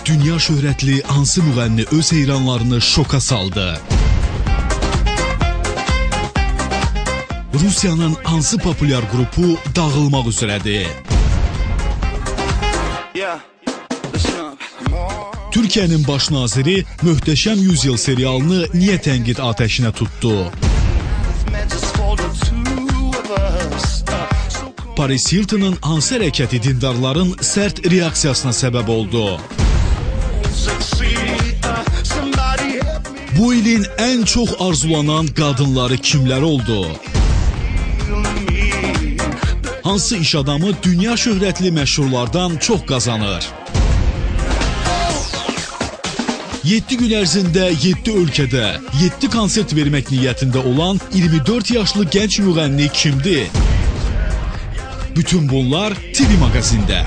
dünya şöhrətli hansı müğənni öz heyranlarını şoka saldı? Rusiyanın hansı populyar qrupu dağılmaq üzrədir? Türkiyənin baş naziri Möhtəşəm Yüzyıl serialını niyə tənqid atəşinə tutdu? Paris Hilton'ın hansı hərəkəti dindarların sərt reaksiyasına səbəb oldu? Bu ilin ən çox arzulanan qadınları kimlər oldu? Hansı iş adamı dünya şöhrətli məşhurlardan çox qazanır? 7 gün ərzində 7 ölkədə 7 konsert vermək niyyətində olan 24 yaşlı gənc müğənni kimdir? Bütün bunlar TV Maqazində.